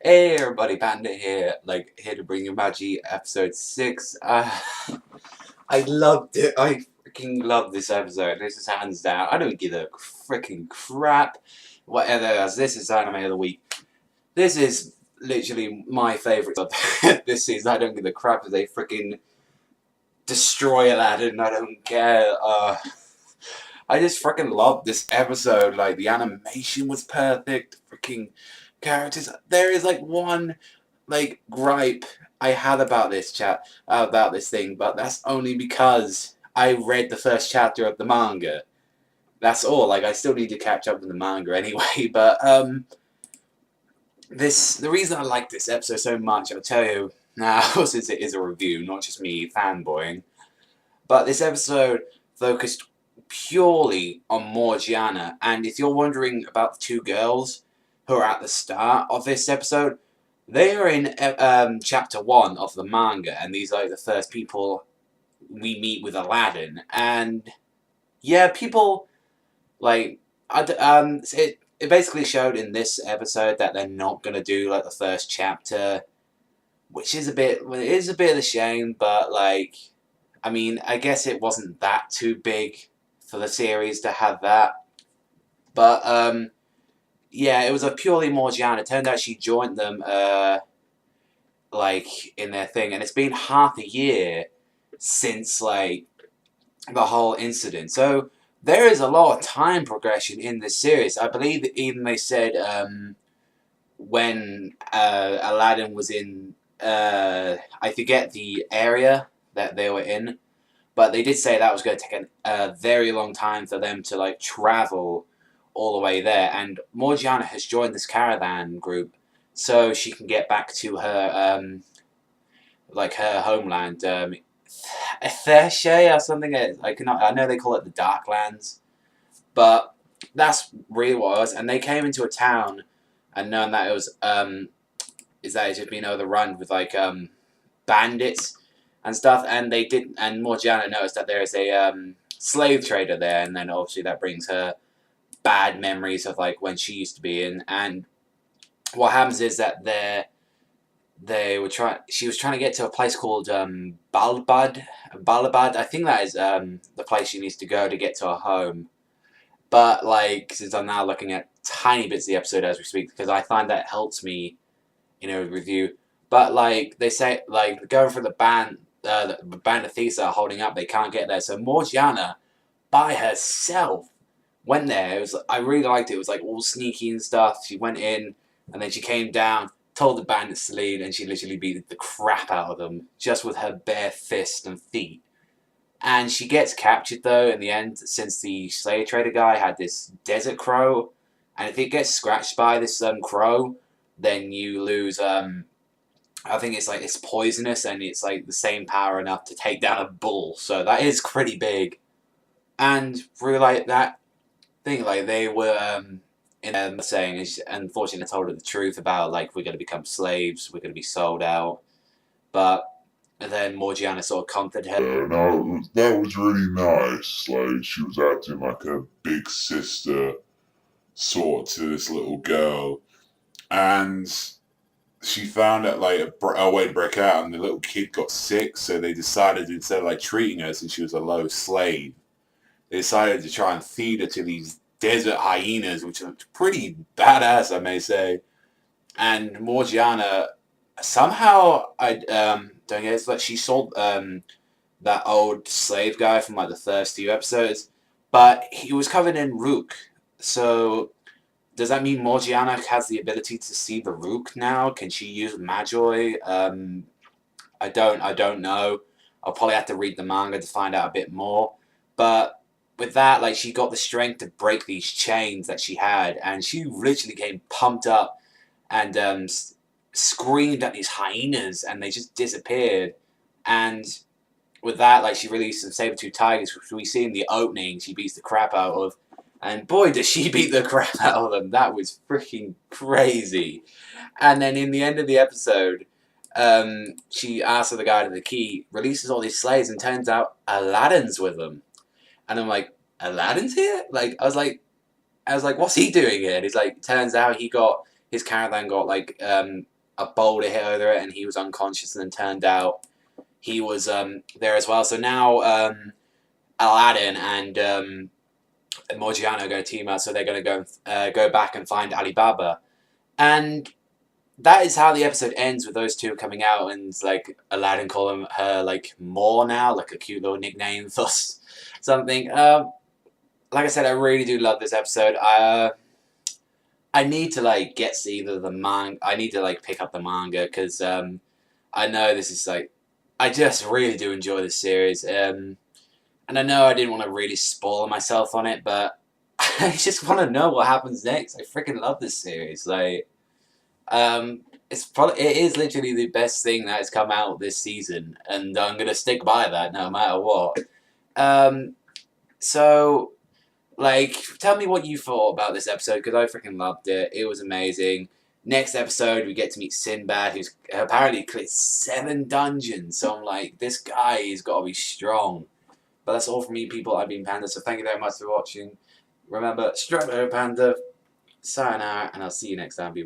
Hey everybody, Bandit here, here to bring you Magi episode 6. I loved it. I freaking loved this episode. This is hands down. I don't give a freaking crap whatever else. This is anime of the week. This is literally my favourite of this season. I don't give a crap if they freaking destroy Aladdin. I don't care. I just freaking loved this episode. Like, the animation was perfect. Freaking characters. There is one gripe I had about this about this thing, but that's only because I read the first chapter of the manga. That's all. I still need to catch up with the manga anyway. But the reason I like this episode so much, I'll tell you now, since it is a review, not just me fanboying. But this episode focused purely on Morgiana, and if you're wondering about the two girls who are at the start of this episode, they are in chapter 1 of the manga, and these are the first people we meet with Aladdin. And yeah, people it basically showed in this episode that they're not gonna do the first chapter, which is it is a bit of a shame. But I mean, I guess it wasn't that too big for the series to have that. But yeah, it was a purely Morgiana. It turned out she joined them in their thing, and it's been half a year since the whole incident. So there is a lot of time progression in this series. I believe that even they said when Aladdin was in I forget the area that they were in, but they did say that was going to take a very long time for them to travel all the way there. And Morgiana has joined this caravan group so she can get back to her her homeland, Thershay or something. I know they call it the Darklands, but that's really what it was. And they came into a town and known that it was is that it's just been overrun with bandits and stuff. And they did, and Morgiana noticed that there is a slave trader there, and then obviously that brings her bad memories of when she used to be in. And what happens is that she was trying to get to a place called Balbad. I think that is the place she needs to go to get to her home. But since I'm now looking at tiny bits of the episode as we speak, because I find that helps me review. But they say going for the band of thieves that are holding up, they can't get there. So Morgiana by herself went there. I really liked it. It was all sneaky and stuff. She went in, and then she came down, told the bandits to leave, and she literally beat the crap out of them just with her bare fists and feet. And she gets captured though in the end, since the slave trader guy had this desert crow, and if it gets scratched by this crow, then you lose I think it's poisonous, and it's the same power enough to take down a bull. So that is pretty big. And through that thing, they were saying, unfortunately, told her the truth about we're going to become slaves, we're going to be sold out. But then Morgiana sort of comforted her. No, that was really nice. She was acting like a big sister sort to this little girl, and she found out a way to break out, and the little kid got sick. So they decided, instead of treating her since she was a low slave, they decided to try and feed her to these desert hyenas, which are pretty badass, I may say. And Morgiana somehow, I don't get it, she sold that old slave guy from the first few episodes, but he was covered in rook. So does that mean Morgiana has the ability to see the rook now? Can she use Magi? I don't know. I'll probably have to read the manga to find out a bit more. But with that, she got the strength to break these chains that she had, and she literally came pumped up and screamed at these hyenas, and they just disappeared. And with that, she released some saber-tooth tigers, which we see in the opening. She beats the crap out of, and boy, does she beat the crap out of them. That was freaking crazy. And then in the end of the episode, she asks for the guy to the key, releases all these slaves, and turns out Aladdin's with them. And I'm like, Aladdin's here? I was like, what's he doing here? And he's turns out he got his caravan got like a boulder hit over it, and he was unconscious, and then turned out he was there as well. So now Aladdin and Morgiana are going to team up, so they're going to go back and find Alibaba, and that is how the episode ends, with those two coming out, and like Aladdin calling her like more now, like a cute little nickname for something. Like I said, I really do love this episode. I need to like get to either the manga. I need to like pick up the manga because I know this is like I just really do enjoy this series. And I know I didn't want to really spoil myself on it, but I just want to know what happens next. I freaking love this series. Like, it is literally the best thing that has come out this season, and I'm gonna stick by that no matter what. Um, so like, tell me what you thought about this episode, because I freaking loved it. It was amazing. Next episode, we get to meet Sinbad, who's apparently cleared 7 dungeons. So I'm like, this guy has got to be strong. But that's all from me, people. I've been Panda, so thank you very much for watching. Remember, Strawberry Panda, sayonara, and I'll see you next time, people.